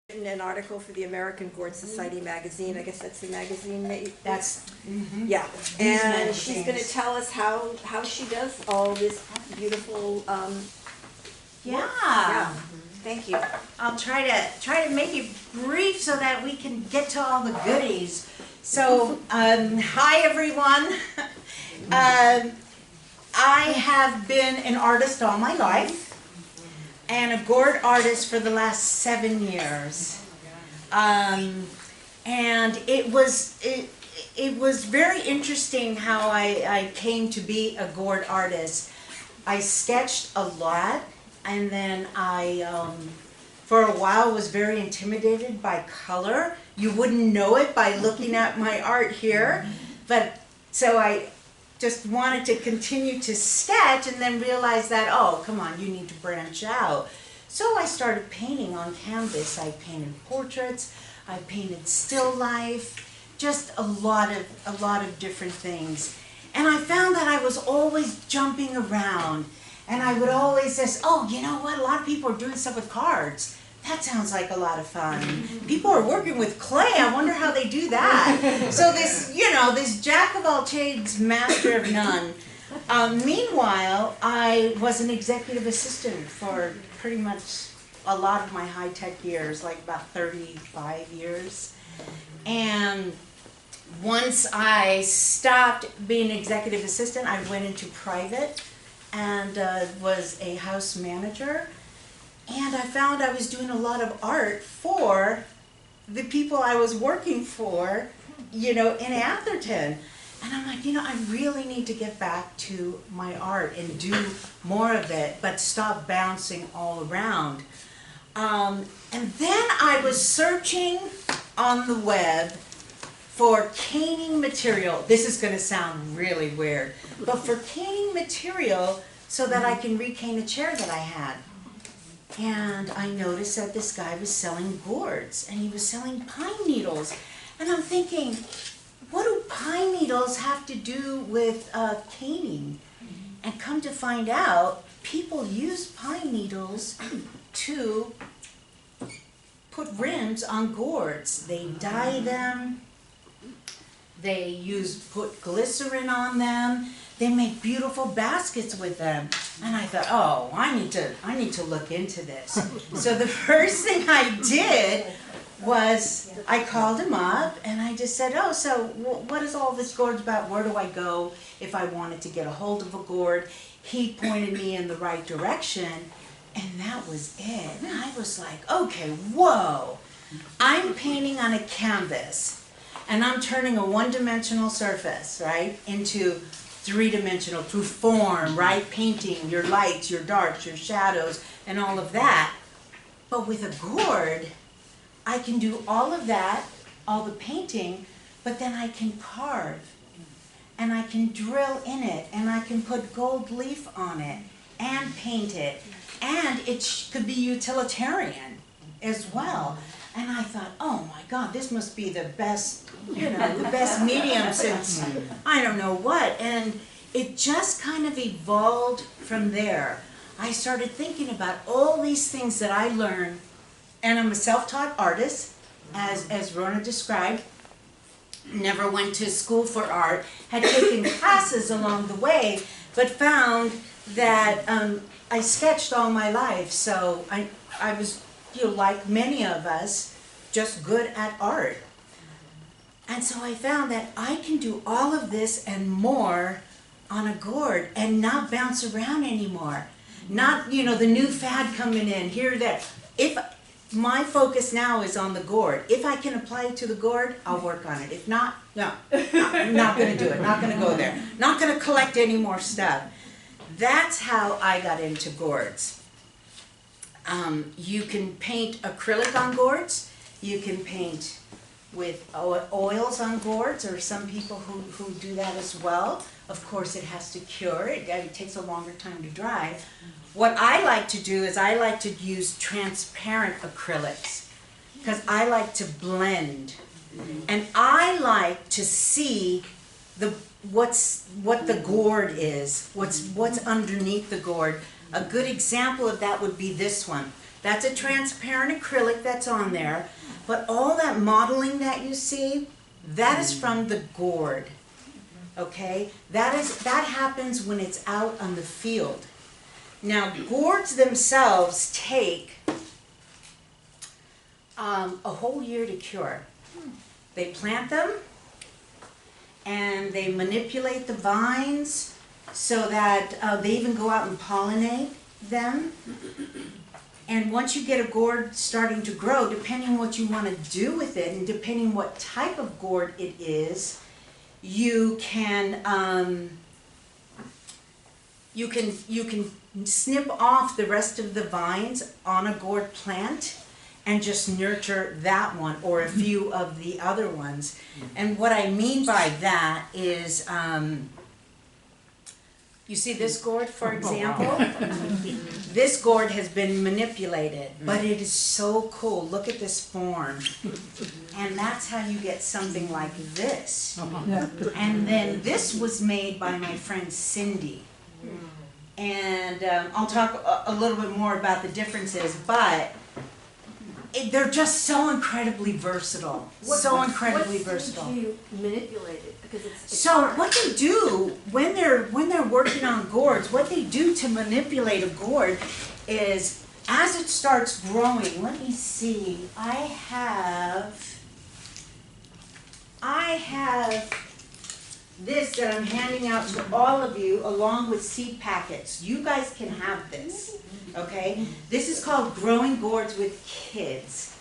written an article for the American Gourd Society magazine. I guess that's the magazine that you... That's, Yeah, These and she's going to magazines. tell us how she does all this beautiful yeah. yeah. Thank you. I'll try to make it brief so that we can get to all the goodies. So, hi everyone. I have been an artist all my life and a gourd artist for the last 7 years. And it was very interesting how I came to be a gourd artist. I sketched a lot, and then for a while was very intimidated by color. You wouldn't know it by looking at my art here, but so I just wanted to continue to sketch and then realized that, oh, come on, you need to branch out. So I started painting on canvas. I painted portraits, I painted still life, just a lot of different things. And I found that I was always jumping around, and I would always say, oh, you know what, a lot of people are doing stuff with cards. That sounds like a lot of fun. People are working with clay. I wonder how they do that. So this, this jack of all trades, master of none. Meanwhile, I was an executive assistant for pretty much a lot of my high-tech years, like about 35 years. And once I stopped being an executive assistant, I went into private and was a house manager. And I found I was doing a lot of art for the people I was working for, in Atherton. And I'm like, I really need to get back to my art and do more of it, but stop bouncing all around. And then I was searching on the web for caning material. This is going to sound really weird, but for caning material so that I can recane a chair that I had. And I noticed that this guy was selling gourds, and he was selling pine needles. And I'm thinking, what do pine needles have to do with caning? And come to find out, people use pine needles to put rims on gourds. They dye them, they put glycerin on them, they make beautiful baskets with them. And I thought, oh, I need to look into this. So the first thing I did was I called him up and I just said, oh, so what is all this gourds about? Where do I go if I wanted to get a hold of a gourd? He pointed me in the right direction, and that was it. And I was like, okay, whoa. I'm painting on a canvas, and I'm turning a one-dimensional surface, right, into three-dimensional through form, right? Painting your lights, your darks, your shadows, and all of that. But with a gourd, I can do all of that, all the painting, but then I can carve, and I can drill in it, and I can put gold leaf on it, and paint it, and it could be utilitarian as well. And I thought, oh my God, this must be the best, the best medium since I don't know what. And it just kind of evolved from there. I started thinking about all these things that I learned, and I'm a self-taught artist, as Rona described. Never went to school for art, had taken classes along the way, but found that I sketched all my life, so I was, like many of us, just good at art. And so I found that I can do all of this and more on a gourd and not bounce around anymore. Not, the new fad coming in, here, there. If my focus now is on the gourd, if I can apply it to the gourd, I'll work on it. If not, no, I'm not going to do it, not going to go there. Not going to collect any more stuff. That's how I got into gourds. You can paint acrylic on gourds. You can paint with oils on gourds, or some people who do that as well. Of course, it has to cure. It takes a longer time to dry. What I like to do is I like to use transparent acrylics because I like to blend. And I like to see what the gourd is, what's underneath the gourd. A good example of that would be this one. That's a transparent acrylic that's on there. But all that modeling that you see, that is from the gourd. Okay? That happens when it's out on the field. Now, gourds themselves take a whole year to cure. They plant them, and they manipulate the vines so that they even go out and pollinate them. And once you get a gourd starting to grow, depending on what you want to do with it, and depending what type of gourd it is, you can snip off the rest of the vines on a gourd plant and just nurture that one or a few of the other ones. And what I mean by that is, you see this gourd, for example? This gourd has been manipulated, but it is so cool. Look at this form. And that's how you get something like this. And then this was made by my friend Cindy. And I'll talk a little bit more about the differences, but they're just so incredibly versatile. So incredibly versatile. What you manipulate it? Because it's So hard. what they do when they're working on gourds, what they do to manipulate a gourd is, as it starts growing, let me see, I have this that I'm handing out to all of you along with seed packets. You guys can have this, okay? This is called Growing Gourds with Kids.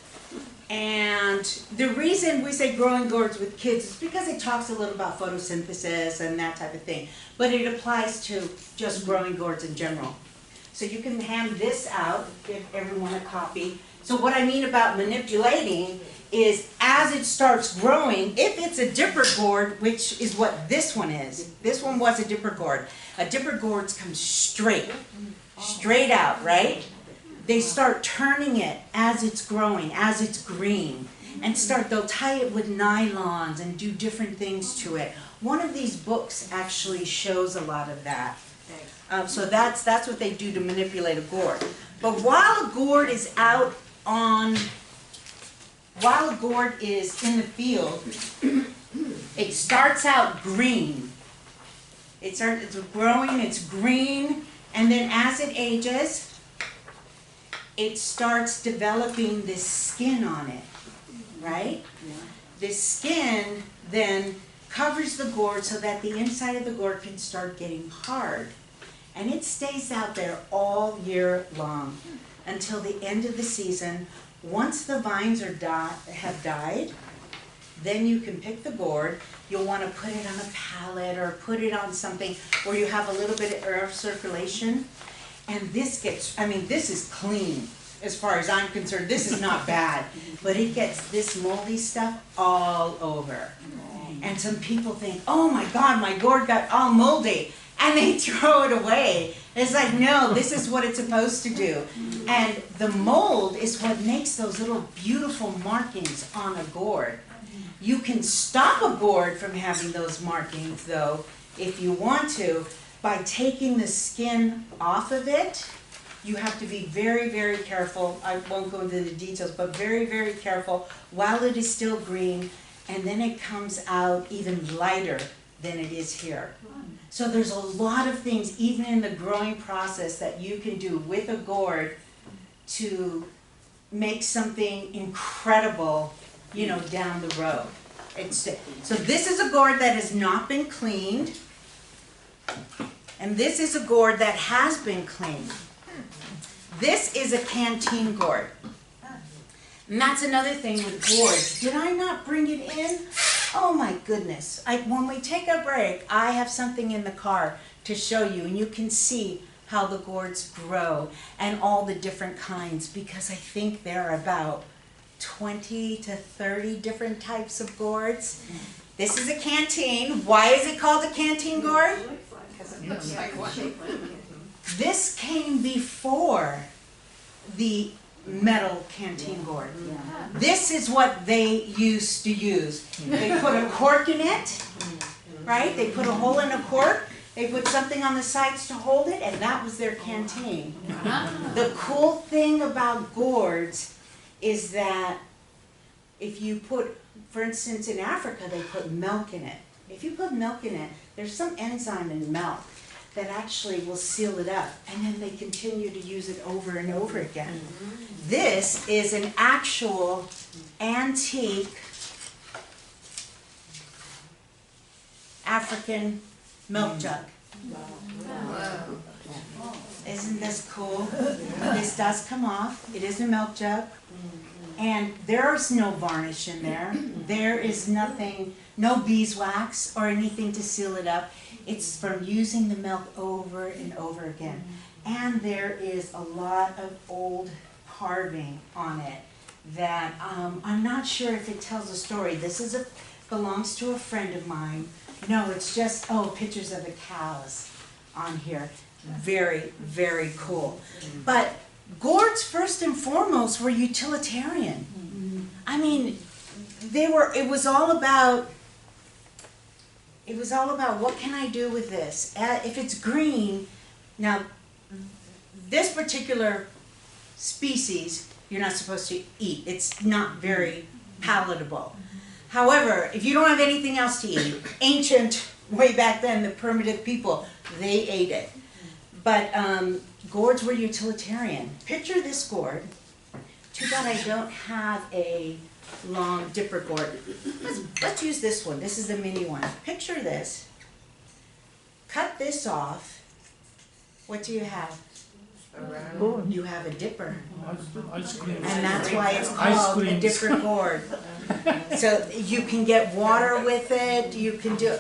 And the reason we say growing gourds with kids is because it talks a little about photosynthesis and that type of thing. But it applies to just growing gourds in general. So you can hand this out, give everyone a copy. So what I mean about manipulating is, as it starts growing, if it's a dipper gourd, which is what this one is. This one was a dipper gourd. A dipper gourd comes straight out, right? They start turning it as it's growing, as it's green, and they'll tie it with nylons and do different things to it. One of these books actually shows a lot of that. So that's what they do to manipulate a gourd. But while a gourd is in the field, it starts out green. It's growing, it's green, and then as it ages, it starts developing this skin on it, right? Yeah. This skin then covers the gourd so that the inside of the gourd can start getting hard. And it stays out there all year long until the end of the season. Once the vines have died, then you can pick the gourd. You'll want to put it on a pallet or put it on something where you have a little bit of air circulation. And this is clean as far as I'm concerned. This is not bad, but it gets this moldy stuff all over. And some people think, oh my God, my gourd got all moldy, and they throw it away. It's like, no, this is what it's supposed to do. And the mold is what makes those little beautiful markings on a gourd. You can stop a gourd from having those markings, though, if you want to, by taking the skin off of it. You have to be very, very careful. I won't go into the details, but very, very careful while it is still green, and then it comes out even lighter than it is here. So there's a lot of things, even in the growing process, that you can do with a gourd to make something incredible, down the road. So this is a gourd that has not been cleaned, and this is a gourd that has been cleaned. This is a canteen gourd. And that's another thing with gourds. Did I not bring it in? Oh my goodness. When we take a break, I have something in the car to show you, and you can see how the gourds grow and all the different kinds, because I think there are about 20 to 30 different types of gourds. This is a canteen. Why is it called a canteen gourd? Because it looks like one. This came before the metal canteen gourd. This is what they used to use. They put a cork in it, right? They put a hole in a cork, They put something on the sides to hold it, and that was their canteen. The cool thing about gourds is that if you put, for instance, in Africa, they put milk in it. If you put milk in it, there's some enzyme in milk that actually will seal it up, and then they continue to use it over and over again. This is an actual antique African milk jug. Isn't this cool? This does come off. It is a milk jug. And there's no varnish in there. There is nothing, no beeswax or anything to seal it up. It's from using the milk over and over again. And there is a lot of old carving on it that I'm not sure if it tells a story. This is belongs to a friend of mine. No, it's just, pictures of the cows on here. Very, very cool. But gourds, first and foremost, were utilitarian. I mean, it was all about what can I do with this? If it's green, now this particular species you're not supposed to eat. It's not very palatable. However, if you don't have anything else to eat, ancient, way back then, the primitive people, they ate it. But gourds were utilitarian. Picture this gourd. Too bad I don't have a long dipper gourd. Let's use this one. This is the mini one. Picture this. Cut this off. What do you have? You have a dipper. Ice cream. And that's why it's called a dipper gourd. So you can get water with it. You can do,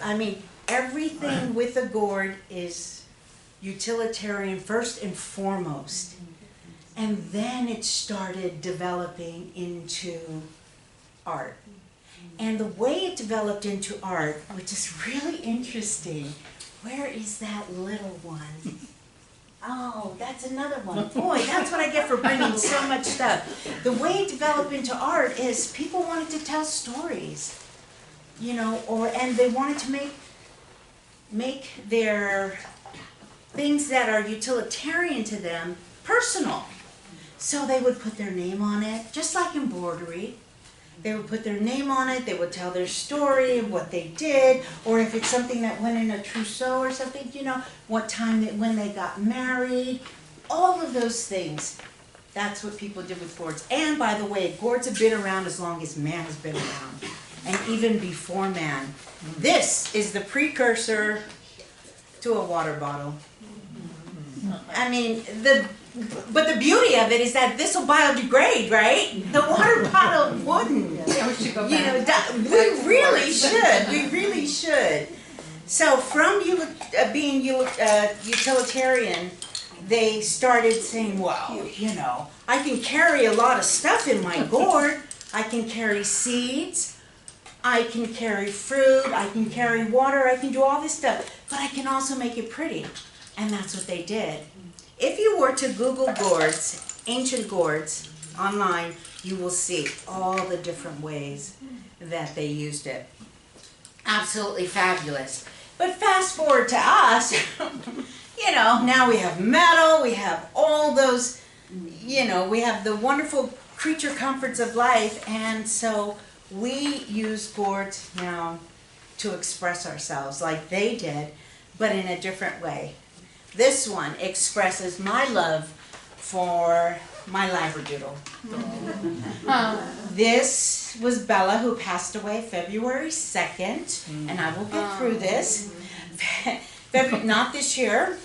everything with a gourd is utilitarian first and foremost. And then it started developing into art. And the way it developed into art, which is really interesting, where is that little one? Oh, that's another one. Boy, that's what I get for bringing so much stuff. The way it developed into art is people wanted to tell stories, and they wanted to make their things that are utilitarian to them personal. So they would put their name on it, just like embroidery. They would put their name on it, they would tell their story of what they did, or if it's something that went in a trousseau or something, what time, when they got married, all of those things. That's what people did with gourds. And by the way, gourds have been around as long as man has been around, and even before man. This is the precursor to a water bottle. But the beauty of it is that this will biodegrade, right? The water bottle wouldn't. We really should. We really should. So from being utilitarian, they started saying, well, I can carry a lot of stuff in my gourd. I can carry seeds. I can carry fruit. I can carry water. I can do all this stuff. But I can also make it pretty. And that's what they did. If you were to Google gourds, ancient gourds, online, you will see all the different ways that they used it. Absolutely fabulous. But fast forward to us, now we have metal, we have all those, we have the wonderful creature comforts of life, and so we use gourds now to express ourselves like they did, but in a different way. This one expresses my love for my Labradoodle. This was Bella, who passed away February 2nd, and I will get through this. Not this year,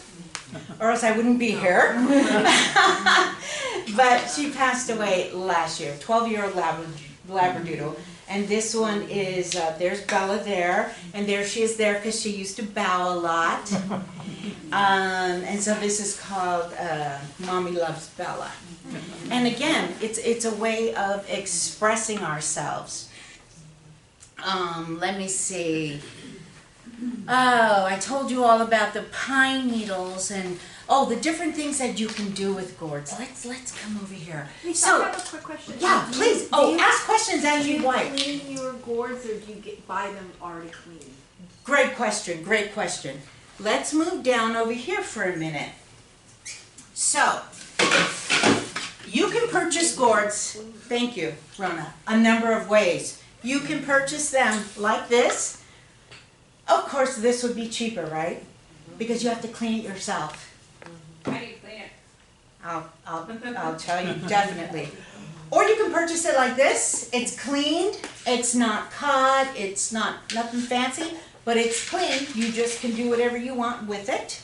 or else I wouldn't be here. But she passed away last year, 12-year-old Labradoodle. And this one is, there's Bella there, and there she is there because she used to bow a lot. And so this is called Mommy Loves Bella. And again, it's a way of expressing ourselves. Let me see. Oh, I told you all about the pine needles and the different things that you can do with gourds. Let's come over here. Lisa, I have a quick question. Yeah, please. Ask questions as you like. Do you clean your gourds or do you buy them already clean? Great question, great question. let's move down over here for a minute. So, you can purchase gourds, thank you, Rona, a number of ways. You can purchase them like this. Of course, this would be cheaper, right? Because you have to clean it yourself. How do you clean it? I'll tell you, definitely. Or you can purchase it like this. It's cleaned, it's not cut, it's not nothing fancy, but it's clean. You just can do whatever you want with it.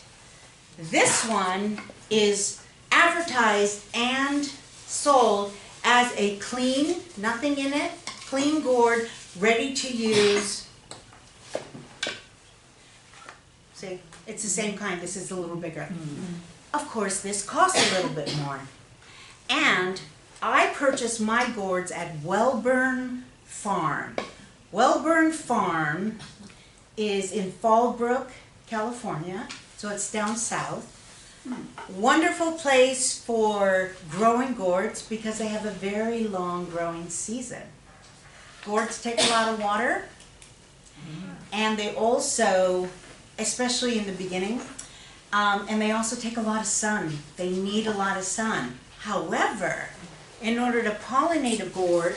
This one is advertised and sold as a clean, nothing in it, clean gourd, ready to use. See, it's the same kind. This is a little bigger. Of course, this costs a little bit more. And I purchased my gourds at Wellburn Farm. Wellburn Farm is in Fallbrook, California, so it's down south. Wonderful place for growing gourds because they have a very long growing season. Gourds take a lot of water, and they also, especially in the beginning, and they also take a lot of sun. They need a lot of sun. However, in order to pollinate a gourd,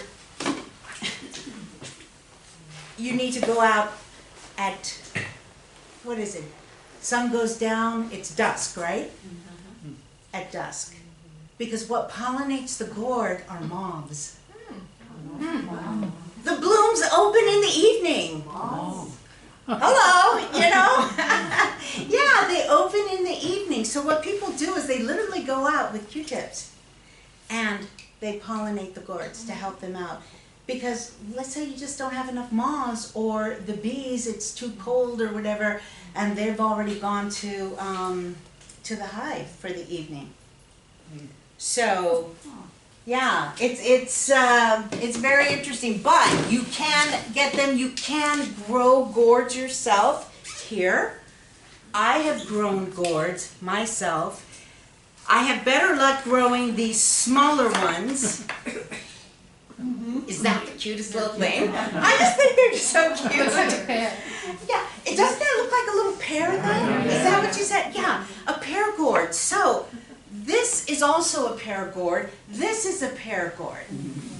you need to go out at, what is it? Sun goes down, it's dusk, right? At dusk. Because what pollinates the gourd are moths. The blooms open in the evening. Hello, you know? Yeah, they open in the evening. So what people do is they literally go out with Q-tips and they pollinate the gourds to help them out. Because let's say you just don't have enough moths, or the bees, it's too cold or whatever, and they've already gone to the hive for the evening. So, yeah, it's very interesting. But you can get them. You can grow gourds yourself here. I have grown gourds myself. I have better luck growing these smaller ones. Is that the cutest little thing? I just think they're so cute. Yeah, it doesn't that look like a little pear though? Is that what you said? Yeah, a pear gourd. So this is also a pear gourd. This is a pear gourd.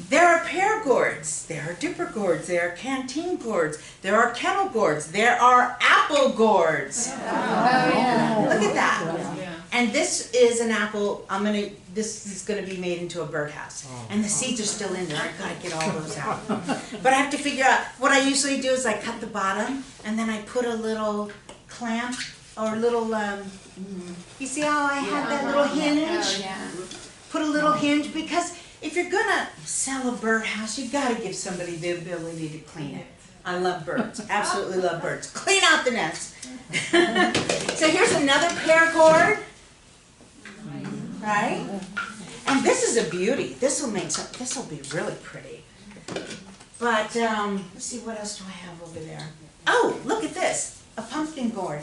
There are pear gourds. There are dipper gourds. There are canteen gourds. There are kettle gourds. There are apple gourds. Look at that. And this is an apple. This is gonna be made into a birdhouse, and the seeds are still in there. I gotta get all those out. But I have to figure out what I usually do is I cut the bottom, and then I put a little clamp or a little. You see how I have that little hinge? Put a little hinge, because if you're gonna sell a birdhouse, you gotta give somebody the ability to clean it. I love birds. Absolutely love birds. Clean out the nest. So here's another pear gourd. Right? And this is a beauty. This will be really pretty. But let's see, what else do I have over there? Oh, look at this. A pumpkin gourd.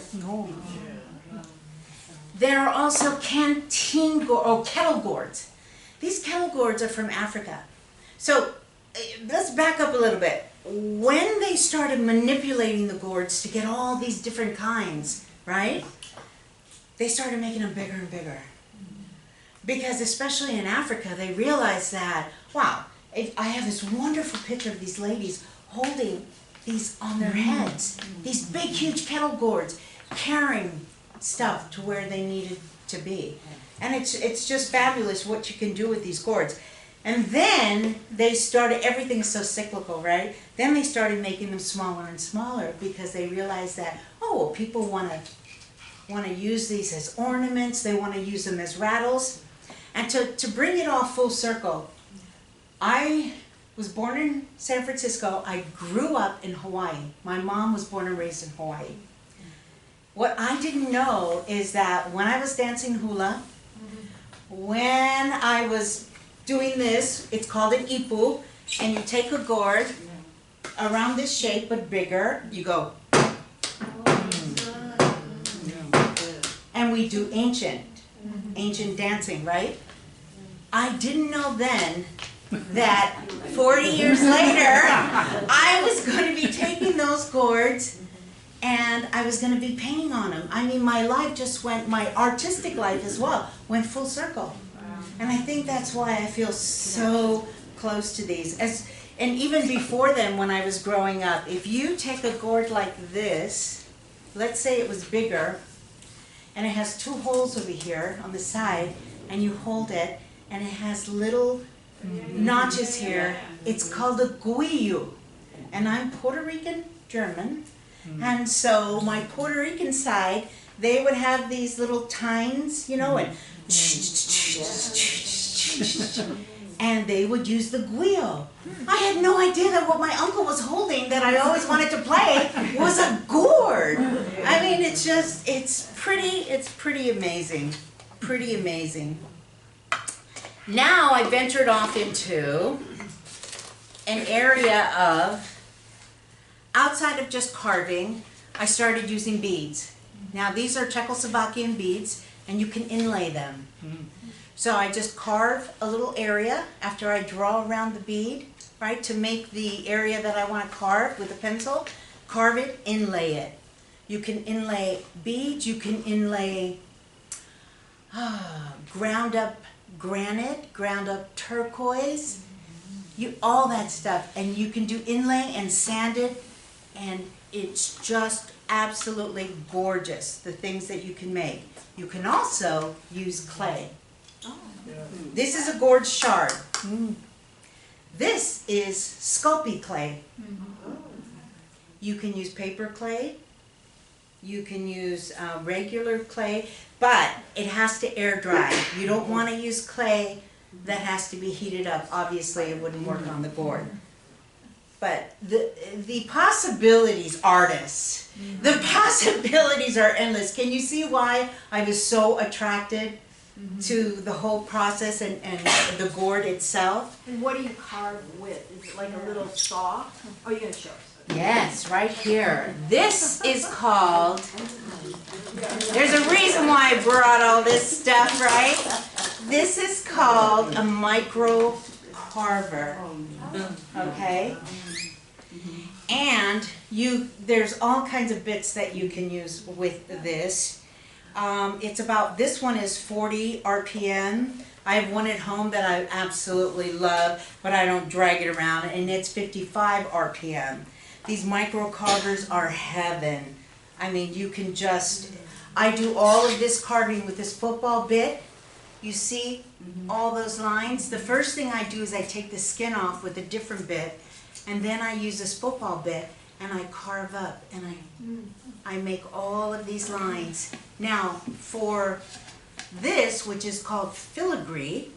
There are also canteen gourds, or kettle gourds. These kettle gourds are from Africa. So let's back up a little bit. When they started manipulating the gourds to get all these different kinds, right? They started making them bigger and bigger. Because especially in Africa, they realized that, wow, I have this wonderful picture of these ladies holding these on their heads, these big, huge kettle gourds, carrying stuff to where they needed to be. And it's just fabulous what you can do with these gourds. And then they started, everything's so cyclical, right? Then they started making them smaller and smaller because they realized that, oh, well, people want to use these as ornaments, they want to use them as rattles. And to bring it all full circle, I was born in San Francisco. I grew up in Hawaii. My mom was born and raised in Hawaii. What I didn't know is that when I was dancing hula, when I was doing this, it's called an ipu, and you take a gourd around this shape but bigger, you go. And we do ancient dancing, right? I didn't know then that 40 years later, I was going to be taking those gourds and I was gonna be painting on them. I mean, my life just went, my artistic life as well, went full circle. And I think that's why I feel so close to these. And even before then, when I was growing up, if you take a gourd like this, let's say it was bigger, and it has 2 holes over here on the side, and you hold it, and it has little notches here, it's called a guillo. And I'm Puerto Rican German, and so my Puerto Rican side, they would have these little tines, you know, and they would use the guillo. I had no idea that what my uncle was holding that I always wanted to play was a gourd. I mean, it's pretty amazing, pretty amazing. Now I ventured off into an area of, outside of just carving, I started using beads. Now these are Czechoslovakian beads, and you can inlay them. So I just carve a little area after I draw around the bead, right, to make the area that I want to carve with a pencil. Carve it, inlay it. You can inlay beads, you can inlay ground up granite, ground up turquoise, all that stuff. And you can do inlay and sand it, and it's just absolutely gorgeous, the things that you can make. You can also use clay. This is a gourd shard. This is sculpey clay. You can use paper clay. You can use regular clay, but it has to air dry. You don't want to use clay that has to be heated up. Obviously, it wouldn't work on the gourd. But the possibilities, artists, the possibilities are endless. Can you see why I was so attracted to the whole process and the gourd itself? And what do you carve with? Is it like a little saw? Oh, you're going to show us. Yes, right here. This is called, there's a reason why I brought all this stuff, right? This is called a micro carver, okay? And there's all kinds of bits that you can use with this. It's about, this one is 40 RPM. I have one at home that I absolutely love, but I don't drag it around, and it's 55 RPM. These micro carvers are heaven. I mean, you can just, I do all of this carving with this football bit. You see all those lines? The first thing I do is I take the skin off with a different bit, and then I use this football bit, and I carve up, and I make all of these lines. Now, for this, which is called filigree,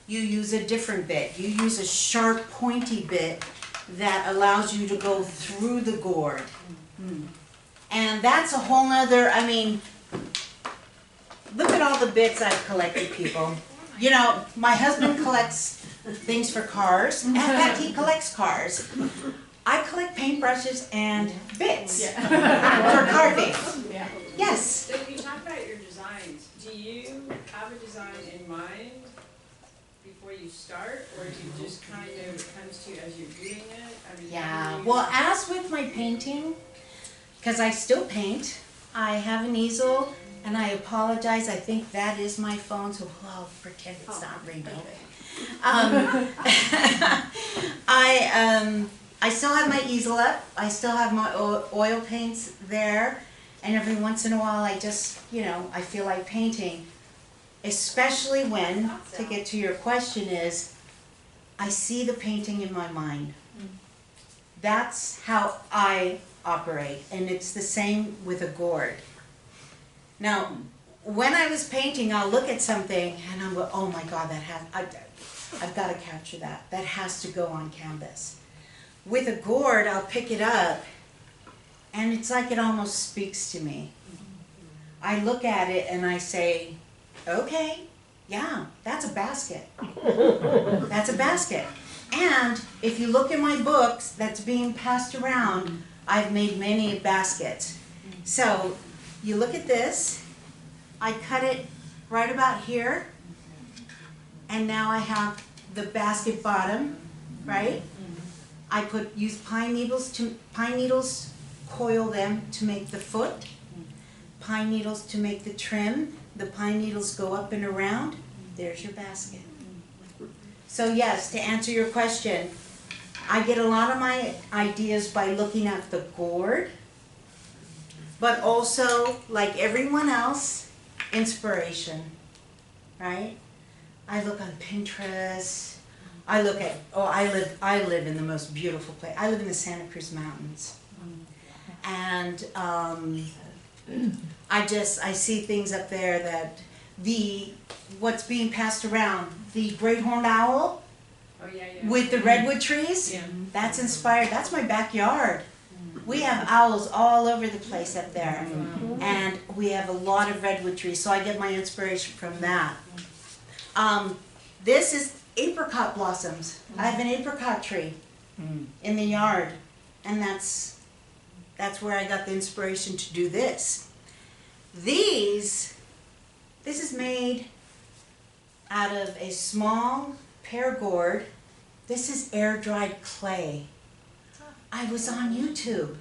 you use a different bit. You use a sharp, pointy bit that allows you to go through the gourd. And that's a whole nother, I mean, look at all the bits I've collected, people. You know, my husband collects things for cars. In fact, he collects cars. I collect paintbrushes and bits for carving. Yes. So when you talk about your designs, do you have a design in mind before you start, or do you just kind of, it comes to you as you're doing it? I mean, Yeah, well, as with my painting, because I still paint, I have an easel, and I apologize, I think that is my phone, so I'll pretend it's not ringing. I still have my easel up, I still have my oil paints there, and every once in a while I just, you know, I feel like painting. Especially when, to get to your question, is I see the painting in my mind. That's how I operate, and it's the same with a gourd. Now, when I was painting, I'll look at something and I'm going, oh my God, I've got to capture that. That has to go on canvas. With a gourd, I'll pick it up, and it's like it almost speaks to me. I look at it and I say, okay, yeah, that's a basket. That's a basket. And if you look in my books that's being passed around, I've made many baskets. So you look at this, I cut it right about here, and now I have the basket bottom, right? I use pine needles coil them to make the foot, pine needles to make the trim. The pine needles go up and around. There's your basket. So yes, to answer your question, I get a lot of my ideas by looking at the gourd, but also, like everyone else, inspiration, right? I look on Pinterest. I look at, I live in the most beautiful place. I live in the Santa Cruz Mountains. And I see things up there that what's being passed around, the great horned owl with the redwood trees, that's inspired. That's my backyard. We have owls all over the place up there. And we have a lot of redwood trees, so I get my inspiration from that. This is apricot blossoms. I have an apricot tree in the yard, and that's where I got the inspiration to do this. This is made out of a small pear gourd. This is air-dried clay. I was on YouTube,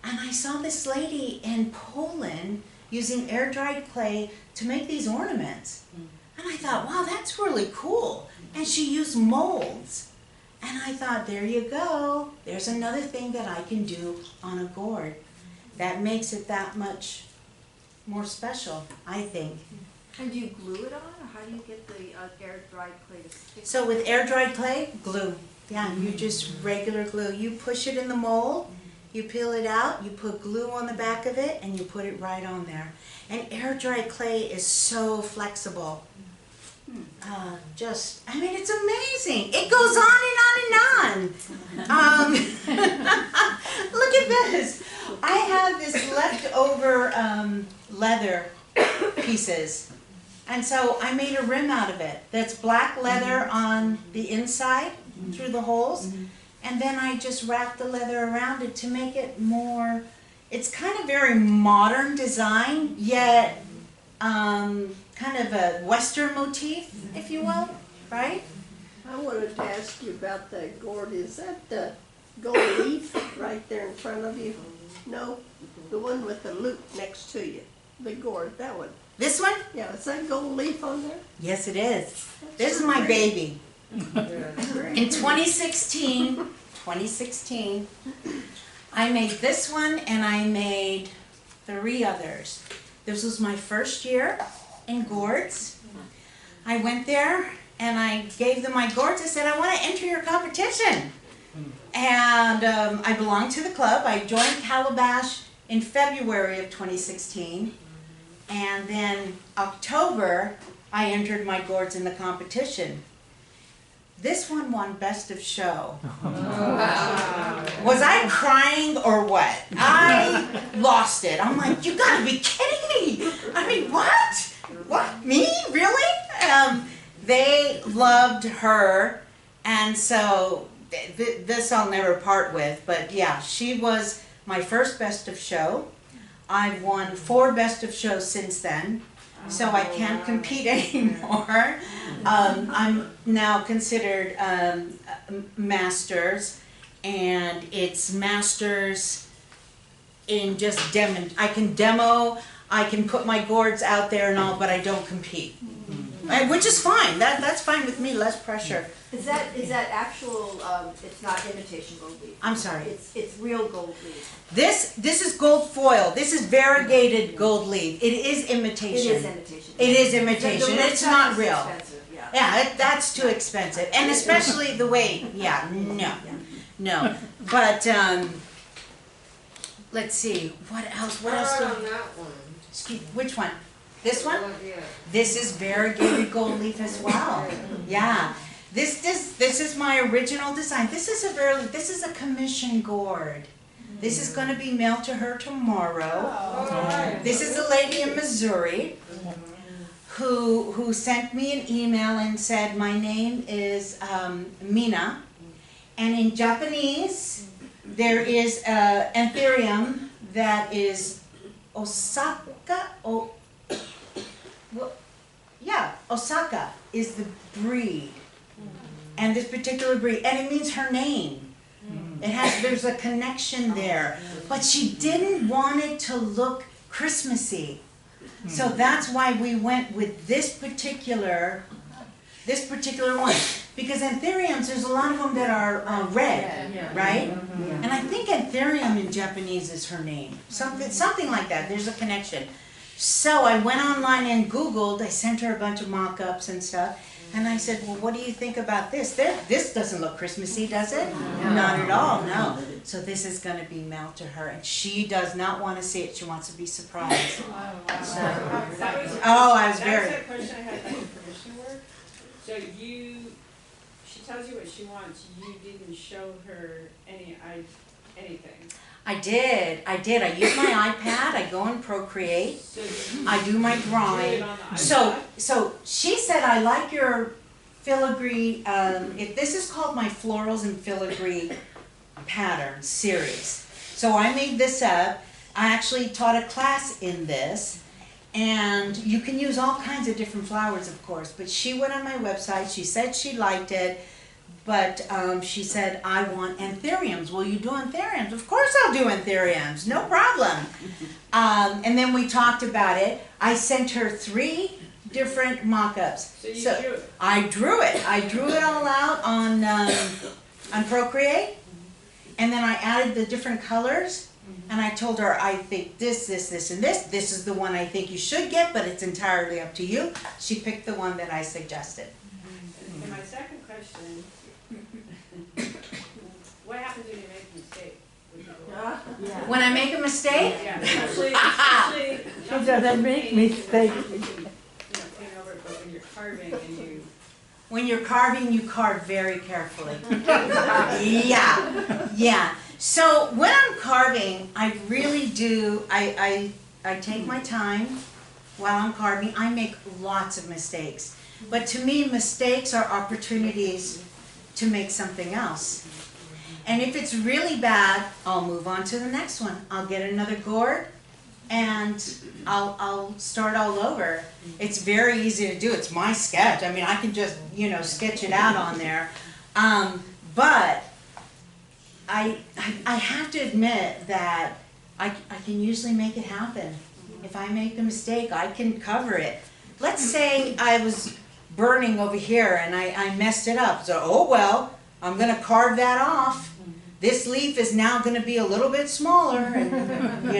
and I saw this lady in Poland using air-dried clay to make these ornaments. And I thought, wow, that's really cool. And she used molds. And I thought, there you go. There's another thing that I can do on a gourd. That makes it that much more special, I think. And do you glue it on, or how do you get the air-dried clay to stick? So with air-dried clay, glue. Yeah, you just regular glue. You push it in the mold, you peel it out, you put glue on the back of it, and you put it right on there. And air-dried clay is so flexible. I mean, it's amazing. It goes on and on and on. Look at this. I have this leftover leather pieces. And so I made a rim out of it. That's black leather on the inside through the holes. And then I just wrapped the leather around it to make it more, it's kind of very modern design, yet kind of a Western motif, if you will, right? I wanted to ask you about that gourd. Is that the gold leaf right there in front of you? No, the one with the loop next to you. The gourd, that one. This one? Yeah, is that gold leaf on there? Yes, it is. This is my baby. In 2016, I made this one and I made 3 others. This was my first year in gourds. I went there and I gave them my gourds. I said, I want to enter your competition. And I belonged to the club. I joined Calabash in February of 2016. And then October, I entered my gourds in the competition. This one won Best of Show. Wow. Was I crying or what? I lost it. I'm like, you gotta be kidding me. I mean, what? What, me, really? They loved her, and so this I'll never part with, but yeah, she was my first Best of Show. I've won 4 Best of Shows since then, so I can't compete anymore. I'm now considered masters, and it's masters in just demo. I can demo, I can put my gourds out there and all, but I don't compete. Which is fine, that's fine with me, less pressure. Is that actual, it's not imitation gold leaf? I'm sorry. It's real gold leaf. This is gold foil. This is variegated gold leaf. It is imitation. It is imitation. It is imitation. The It's not real. expensive, yeah. Yeah, that's too expensive. And especially the weight. Yeah, no. But, let's see, what else? What else? On that one. Which one? This one? Yeah. This is variegated gold leaf as well. Yeah. This is my original design. This is a commission gourd. This is going to be mailed to her tomorrow. Oh. This is a lady in Missouri who sent me an email and said, my name is Mina, and in Japanese there is an anthurium that is Osaka. Osaka is the breed, and this particular breed, and it means her name. there's a connection there. But she didn't want it to look Christmassy. So that's why we went with this particular one. Because anthuriums, there's a lot of them that are red, right? And I think anthurium in Japanese is her name. Something like that. There's a connection. So I went online and Googled. I sent her a bunch of mock-ups and stuff. And I said, well, what do you think about this? This doesn't look Christmassy, does it? Not at all, no. So this is going to be mailed to her. And she does not want to see it. She wants to be surprised. I was very... That's the question I had about the permission work. So she tells you what she wants. You didn't show her anything. I did. I use my iPad. I go and Procreate. I do my drawing. So she said, I like your filigree. If this is called my florals and filigree pattern series. So I made this up. I actually taught a class in this. And you can use all kinds of different flowers, of course. But she went on my website. She said she liked it. But she said, I want anthuriums. Will you do anthuriums? Of course I'll do anthuriums. No problem. And then we talked about it. I sent her 3 different mock-ups. So you drew it? I drew it. I drew it all out on Procreate. And then I added the different colors. And I told her, I think this, and this. This is the one I think you should get, but it's entirely up to you. She picked the one that I suggested. And my second question, what happens when you make a mistake? When I make a mistake? Yeah, especially She doesn't make mistakes. clean over it, but when you're carving and you... When you're carving, you carve very carefully. Yeah. So when I'm carving, I really do, I take my time while I'm carving. I make lots of mistakes. But to me, mistakes are opportunities to make something else. And if it's really bad, I'll move on to the next one. I'll get another gourd and I'll start all over. It's very easy to do. It's my sketch. I mean, I can just, sketch it out on there. But I have to admit that I can usually make it happen. If I make a mistake, I can cover it. Let's say I was burning over here and I messed it up. So, oh well, I'm going to carve that off. This leaf is now going to be a little bit smaller, and,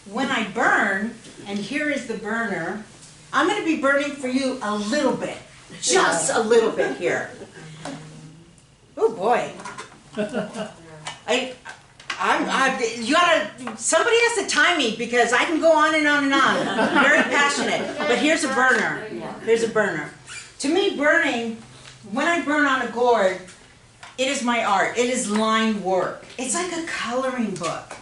When I burn, and here is the burner, I'm going to be burning for you a little bit. Just a little bit here. Oh boy. Somebody has to time me because I can go on and on and on. I'm very passionate. But here's a burner. Here's a burner. To me, burning, when I burn on a gourd, it is my art. It is line work. It's like a coloring book.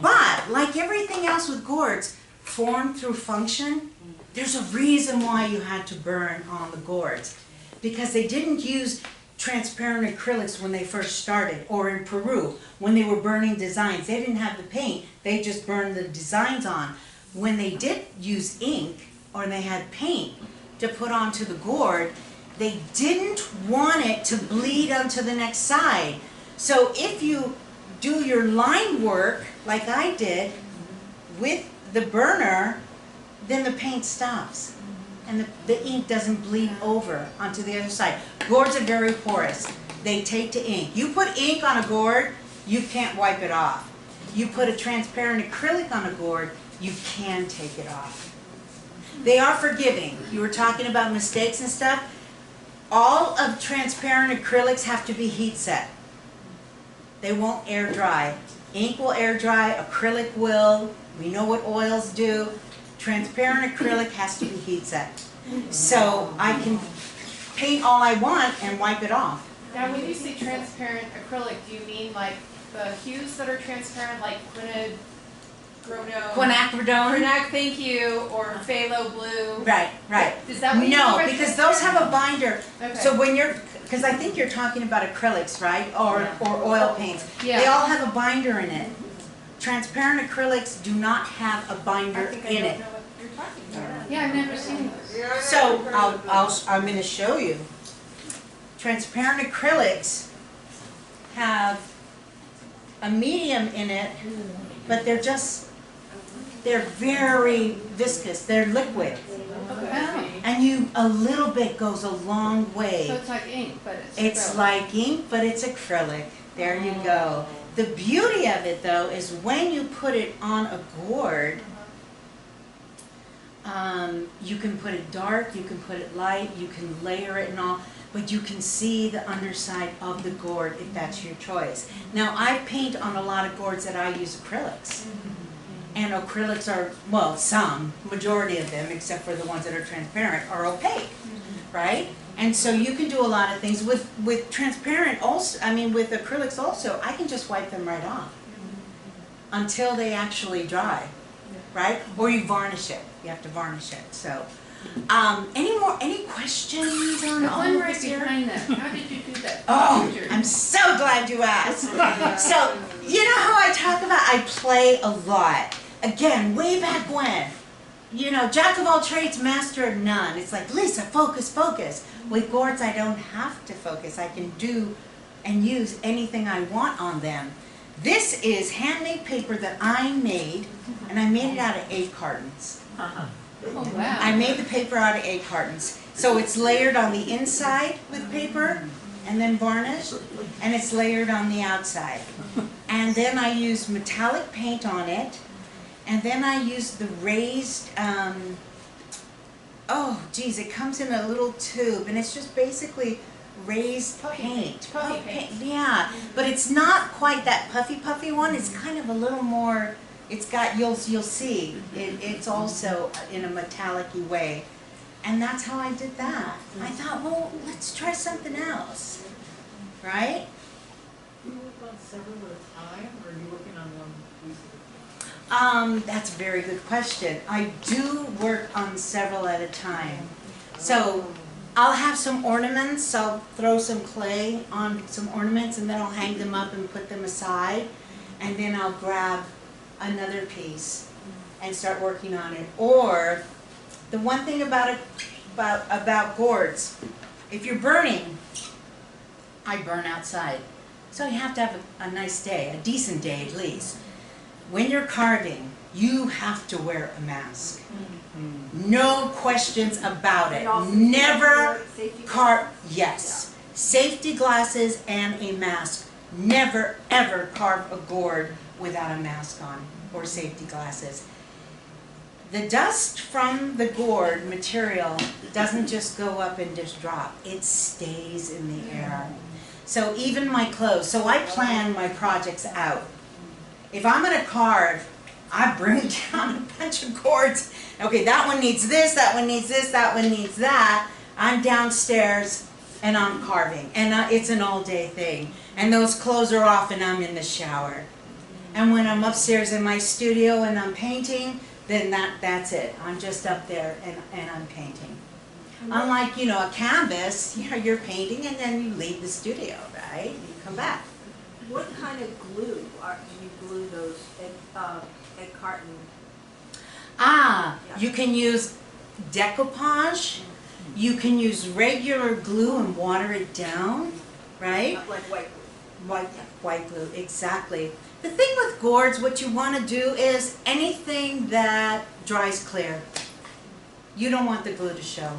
But, like everything else with gourds, form through function, there's a reason why you had to burn on the gourds. Because they didn't use transparent acrylics when they first started, or in Peru, when they were burning designs. They didn't have the paint, they just burned the designs on. When they did use ink, or they had paint to put onto the gourd, they didn't want it to bleed onto the next side. So if you do your line work, like I did, with the burner, then the paint stops. And the ink doesn't bleed over onto the other side. Gourds are very porous. They take to ink. You put ink on a gourd, you can't wipe it off. You put a transparent acrylic on a gourd, you can take it off. They are forgiving. You were talking about mistakes and stuff. All of transparent acrylics have to be heat set. They won't air dry. Ink will air dry, acrylic will. We know what oils do. Transparent acrylic has to be heat set. So I can paint all I want and wipe it off. Now, when you say transparent acrylic, do you mean like the hues that are transparent, like Quinacridone. thank you, or phthalo blue? Right. Is that what you mean No, by because those have a binder. Okay. So when because I think you're talking about acrylics, right? Or oil paints. Yeah. They all have a binder in it. Transparent acrylics do not have a binder in it. know what you're talking about. Yeah, I've never seen this. So I'm going to show you. Transparent acrylics have a medium in it, but they're very viscous, they're liquid. And a little bit goes a long way. So it's like ink, but It's acrylic. like ink, but it's acrylic. There you go. The beauty of it, though, is when you put it on a gourd, you can put it dark, you can put it light, you can layer it and all, but you can see the underside of the gourd if that's your choice. Now, I paint on a lot of gourds that I use acrylics. And acrylics are, well, majority of them, except for the ones that are transparent, are opaque, right? And so you can do a lot of things with transparent also, with acrylics also, I can just wipe them right off until they actually dry, right? Or you varnish it, you have to varnish it, so. Any questions on The all one of right this here? behind them, how did you do that? Oh, Picture. I'm so glad you asked. So, you know how I talk about I play a lot. Again, way back when, jack of all trades, master of none. It's like, Lisa, focus, focus. With gourds, I don't have to focus. I can do and use anything I want on them. This is handmade paper that I made, and I made it out of 8 cartons. Oh, wow. I made the paper out of 8 cartons. So it's layered on the inside with paper, and then varnished, and it's layered on the outside. And then I used metallic paint on it, and then I used the raised, it comes in a little tube, and it's just basically raised paint. Puffy paint. Yeah, but it's not quite that puffy one. It's kind of a little more, it's got, you'll see, it's also in a metallic-y way. And that's how I did that. I thought, well, let's try something else, right? Do you work on several at a time, or are you working on one piece at a time? That's a very good question. I do work on several at a time. So I'll have some ornaments, I'll throw some clay on some ornaments, and then I'll hang them up and put them aside, and then I'll grab another piece and start working on it. Or the one thing about gourds, if you're burning, I burn outside. So you have to have a nice day, a decent day at least. When you're carving, you have to wear a mask. No questions about it. And also Never safety carve, glasses? yes. Safety glasses and a mask. Never ever carve a gourd without a mask on or safety glasses. The dust from the gourd material doesn't just go up and just drop. It stays in the air. So even my clothes, so I plan my projects out. If I'm gonna carve, I bring down a bunch of gourds. Okay, that one needs this, that one needs this, that one needs that. I'm downstairs and I'm carving. And it's an all-day thing. And those clothes are off and I'm in the shower. And when I'm upstairs in my studio and I'm painting, then that's it. I'm just up there and I'm painting. Unlike, a canvas, you're painting and then you leave the studio, right? You come back. What kind of glue do you glue those egg carton? You can use decoupage. You can use regular glue and water it down, right? Like white glue? White glue, exactly. The thing with gourds, what you want to do is anything that dries clear. You don't want the glue to show.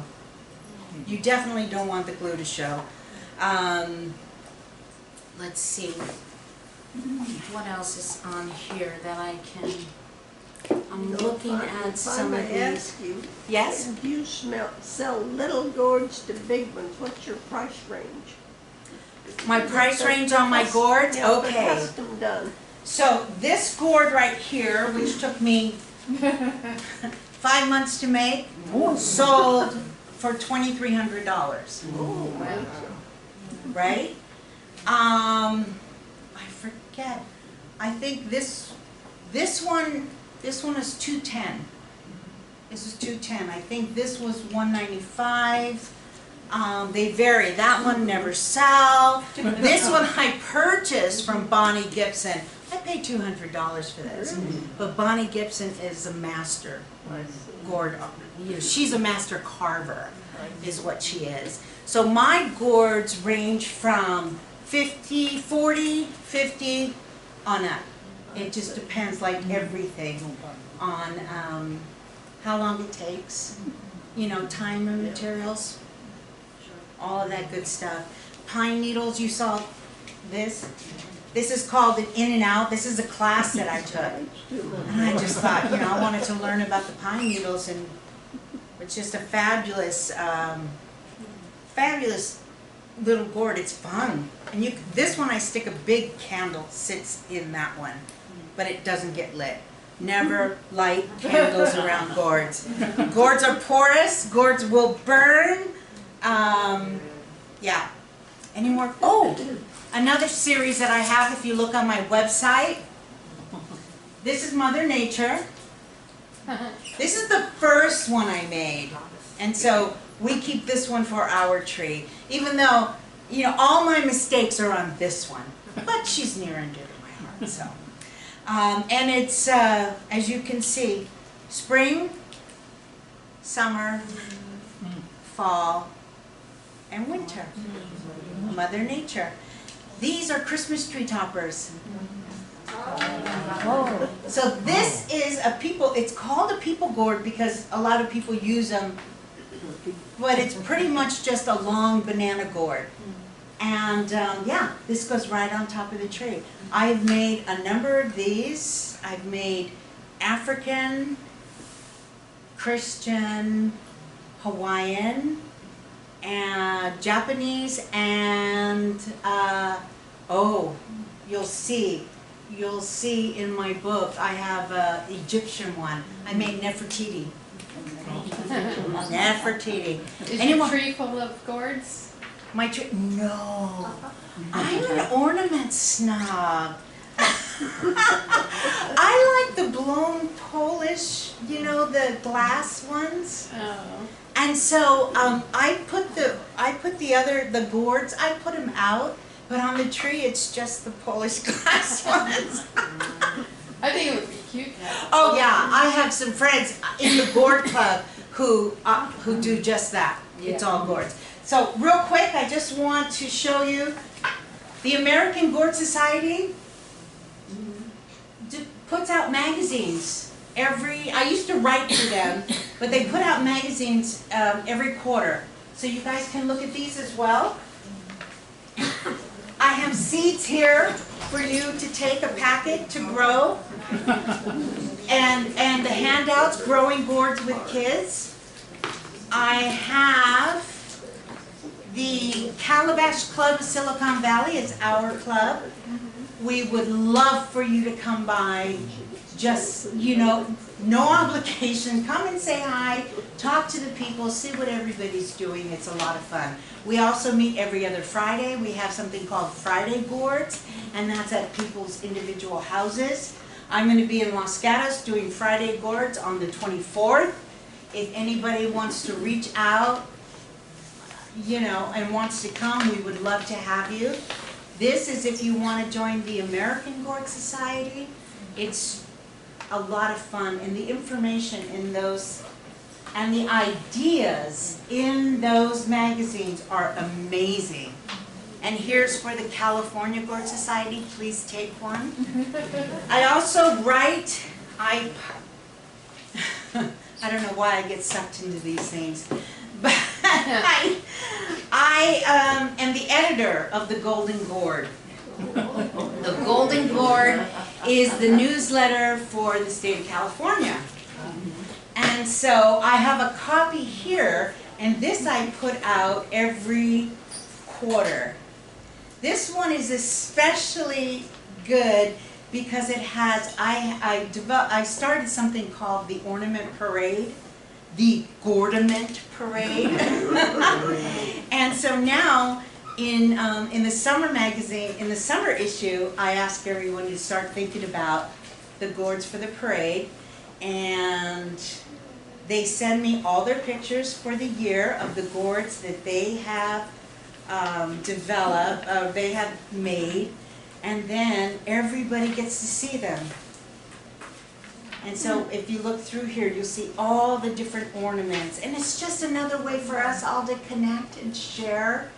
You definitely don't want the glue to show. Let's see. What else is on here that I can... I'm looking at some of If I may these. ask you, Yes? if you sell little gourds to big ones, what's your price range? My price range on my gourds? Yeah, but Okay. custom done. So this gourd right here, which took me 5 months to make, sold for $2,300, Oh, wow. right? I forget. I think this one is $210. This is $210. I think this was $195. They vary. That one never sell. This one I purchased from Bonnie Gibson. I paid $200 for this. But Bonnie Gibson is a master gourd. She's a master carver, is what she is. So my gourds range from 50, 40, 50 on up. It just depends, like everything, on how long it takes, you know, time and materials, all of that good stuff. Pine needles, you saw this. This is called an in and out. This is a class that I took. And I just thought, you know, I wanted to learn about the pine needles, and it's just a fabulous, fabulous little gourd. It's fun. And you, this one I stick a big candle, sits in that one, but it doesn't get lit. Never light candles around gourds. Gourds are porous. Gourds will burn. Yeah. Any more? Oh, another series that I have, if you look on my website. This is Mother Nature. This is the first one I made. And so we keep this one for our tree. Even though, you know, all my mistakes are on this one. But she's near and dear to my heart, so. And it's, as you can see, spring, summer, fall, and winter. Mother Nature. These are Christmas tree toppers. So this is a people, it's called a people gourd because a lot of people use them, but it's pretty much just a long banana gourd. And yeah, this goes right on top of the tree. I've made a number of these. I've made African, Christian, Hawaiian, and Japanese, and oh, you'll see in my book I have an Egyptian one. I made Nefertiti. Nefertiti. Is your tree full of gourds? My tree? No. I'm an ornament snob. I like the blown Polish, you know, the glass ones. Oh. And so I put the gourds, I put them out, but on the tree it's just the Polish glass ones. I think it would be cute to have. Oh yeah, I have some friends in the gourd club who do just that. It's all gourds. So real quick, I just want to show you the American Gourd Society puts out magazines. I used to write for them, but they put out magazines every quarter. So you guys can look at these as well. I have seeds here for you to take a packet to grow. And the handouts, Growing Gourds with Kids. I have the Calabash Club of Silicon Valley. It's our club. We would love for you to come by. Just, you know, no obligation. Come and say hi, talk to the people, see what everybody's doing. It's a lot of fun. We also meet every other Friday. We have something called Friday Gourds, and that's at people's individual houses. I'm going to be in Los Gatos doing Friday Gourds on the 24th. If anybody wants to reach out, you know, and wants to come, we would love to have you. This is if you want to join the American Gourd Society. It's a lot of fun, and the information in those and the ideas in those magazines are amazing. And here's for the California Gourd Society. Please take one. I also write, I don't know why I get sucked into these things, but I am the editor of the Golden Gourd. The Golden Gourd is the newsletter for the state of California. And so I have a copy here, and this I put out every quarter. This one is especially good because it has, I started something called the Ornament Parade, the Gourdament Parade. And so now, in the summer magazine, in the summer issue, I ask everyone to start thinking about the gourds for the parade, and they send me all their pictures for the year of the gourds that they have developed, they have made, and then everybody gets to see them. And so if you look through here, you'll see all the different ornaments, and it's just another way for us all to connect and share.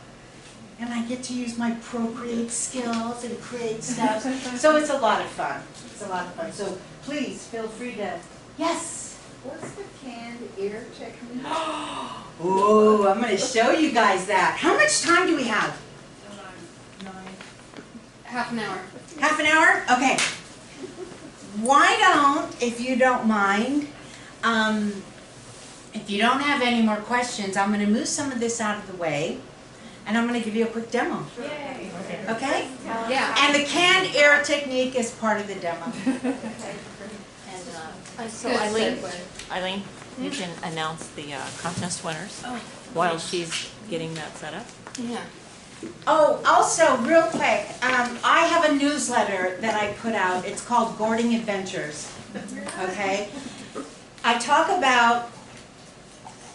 and I get to use my Procreate skills and create stuff. So it's a lot of fun. It's a lot of fun. So please feel free to, yes. What's the canned air technique? Oh, I'm going to show you guys that. How much time do we have? Half an hour. Half an hour? Okay. Why don't, if you don't mind, if you don't have any more questions, I'm going to move some of this out of the way, and I'm going to give you a quick demo. Yay. Okay? Yeah. And the canned air technique is part of the demo. So Good Eileen, you can announce the contest winners while she's getting that set up. Yeah. Oh, also, real quick, I have a newsletter that I put out. It's called Gourding Adventures. Okay? I talk about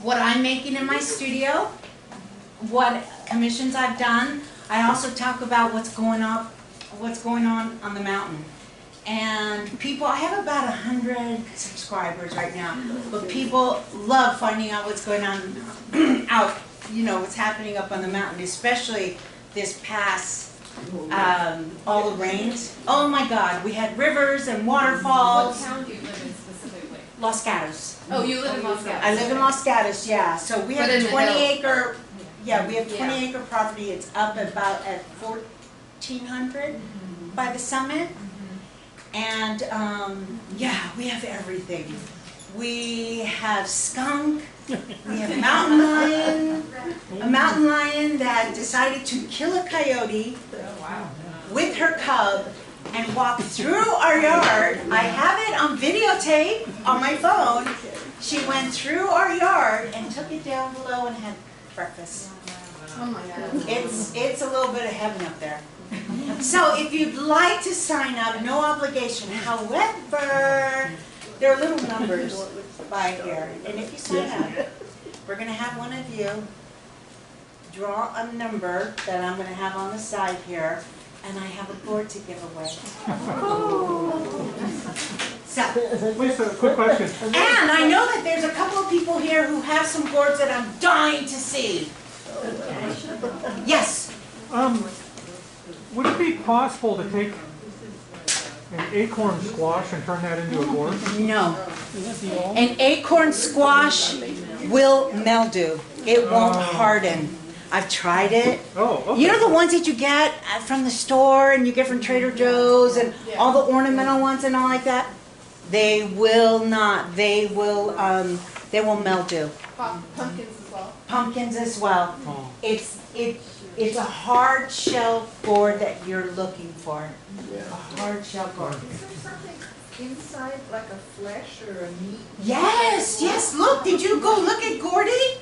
what I'm making in my studio, what commissions I've done. I also talk about what's going on the mountain. And people, I have about 100 subscribers right now, but people love finding out what's going on out, what's happening up on the mountain, especially this past, all the rains. Oh my God, we had rivers and What waterfalls. town do you live in specifically? Los Gatos. Oh, you live in Los Gatos. I live in Los Gatos, yeah. So we have But in a the 20 hills. acre, yeah, we have Yeah. 20 acre property. It's up about at 1,400 by the summit. And yeah, we have everything. We have skunk, we have a mountain lion that decided to kill a coyote with her cub and walk through our yard. I have it on videotape on my phone. She went through our yard and took it down below and had breakfast. Oh my God. It's a little bit of heaven up there. So if you'd like to sign up, no obligation. However, there are little numbers by here. And if you sign up, we're going to have one of you draw a number that I'm going to have on the side here. And I have a board to give away. So, Lisa, quick question. and I know that there's a couple of people here who have some boards that I'm dying to see. Yes. Would it be possible to take an acorn squash and turn that into a gourd? No. An acorn squash will mildew. It won't harden. I've tried it. Oh, okay. You know the ones that you get from the store and you get from Trader Joe's and all the ornamental ones and all like that? They will not. They will mildew. Pumpkins as well. Pumpkins as well. Oh. It's a hard shell gourd that you're looking for. A hard shell gourd. Is there something inside, like a flesh or a meat? Yes, yes. Look, did you go look at Gordy?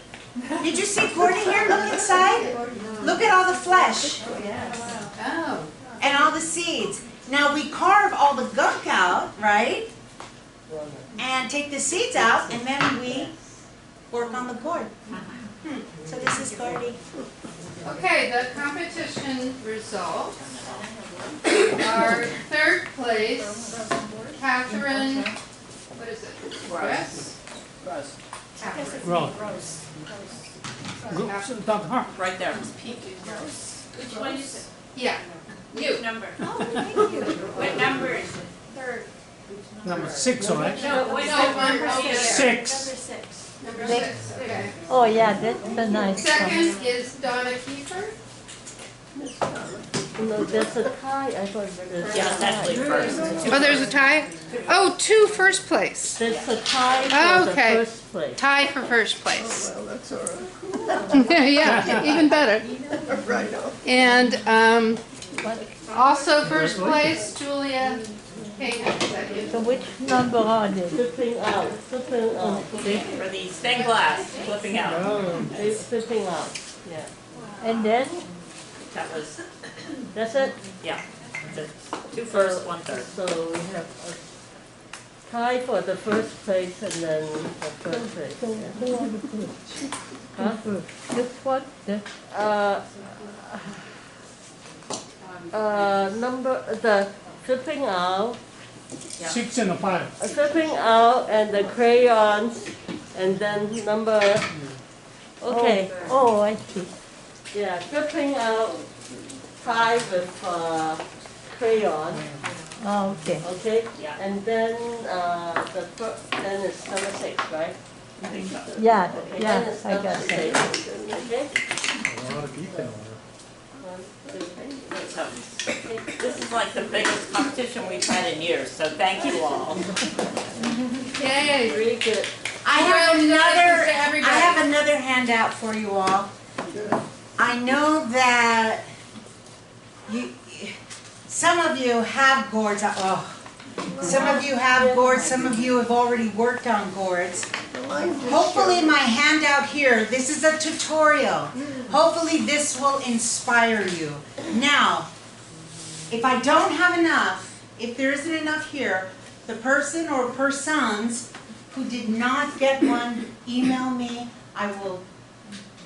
Did you see Gordy here? Look inside. Look at all the flesh Oh. and all the seeds. Now we carve all the gunk out, right? And take the seeds out, and then we work on the gourd. So this is Gordy. Okay, the competition results are third place, Catherine, what is it? Russ? Catherine. Rose. Right there. Which one is it? Yeah, Which number? What number is it? Third. Number 6, all right? No, what No, number? number Oh, there. 6. number 6, okay. Oh, yeah, that's a nice Second is Donna Kiefer. No, there's a tie. I thought there's Yeah, it's actually first. Oh, there's a tie? Oh, 2 first place. There's a tie for Okay. the first place. Tie for first place. Well, that's all right. Yeah, even better. Right on. And also first place, Julia Hayden, second. So which number are they? Flipping out. Flipping out. For the stained glass, flipping out. Oh, they flipping out. Yeah. And then That was, that's it. yeah. The 2 first, 1 third. So we have a tie for the first place and then the third place. Huh? This one? Number the flipping out. 6 and a 5. Flipping out and the crayons and then number. Okay. Oh, I see. Yeah, dripping pie with crayon. Oh, okay. Okay. And then then it's number 6, right? Yeah, Okay, yeah, then it's I number got it. 6. Okay. A lot of detail there. 1, 2, 3. So, this is like the biggest competition we've had in years, so thank you all. Yay. Really good. I have Congratulations to everybody. I have another handout for you all. I know that some of you have gourds. Some of you have gourds. Some of you have already worked on gourds. Hopefully my handout here, this is a tutorial. Hopefully this will inspire you. Now, if I don't have enough, if there isn't enough here, the person or persons who did not get one, email me. I will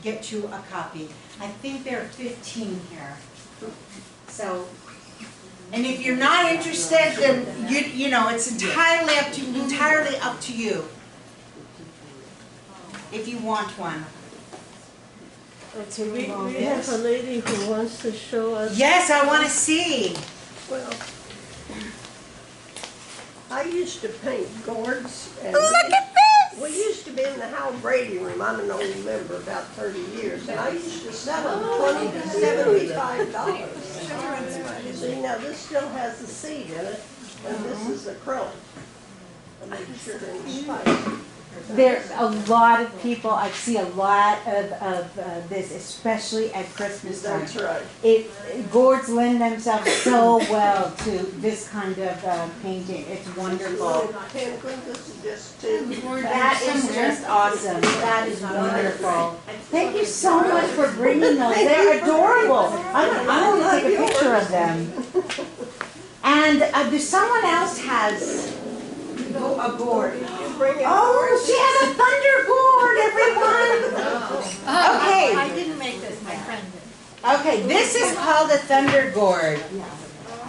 get you a copy. I think there are 15 here. So, and if you're not interested, then you know it's entirely up to you. If you want one. Okay, we have a lady who wants to show us. Yes, I want to see. Well, I used to paint gourds, and we used to be in the Hal Brady room. I'm an old member, about 30 years, and I used to sell them $20 to $75. See, now this still has the seed in it, and this is acrylic. I make sure they're in spice. There a lot of people, I see a lot of this, especially at Christmas time. That's right. Gourds lend themselves so well to this kind of painting. It's wonderful. This is just two. That is just awesome. That is wonderful. Thank you so much for bringing those. They're adorable. I want to take a picture of them. And there's someone else has a gourd. Oh, she has a thunder gourd, everyone! Okay. I didn't make this, my friend did. Okay, this is called a thunder gourd.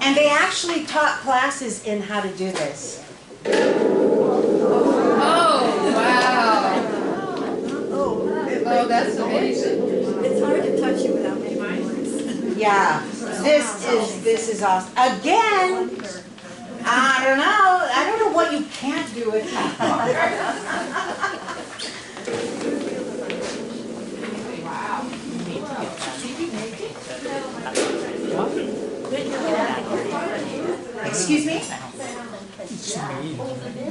And they actually taught classes in how to do this. Oh, wow. Oh, that's amazing. It's hard to touch it without making noise. Yeah, this is awesome. Again, I don't know what you can't do with Excuse me?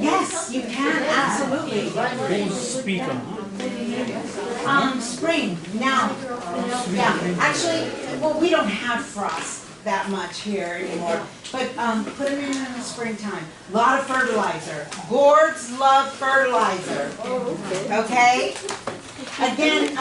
Yes, you can, absolutely. Who's speaking? Spring, now. Yeah, actually, well, we don't have frost that much here anymore, but put them in the springtime. A lot of fertilizer. Gourds love fertilizer. Okay? Again,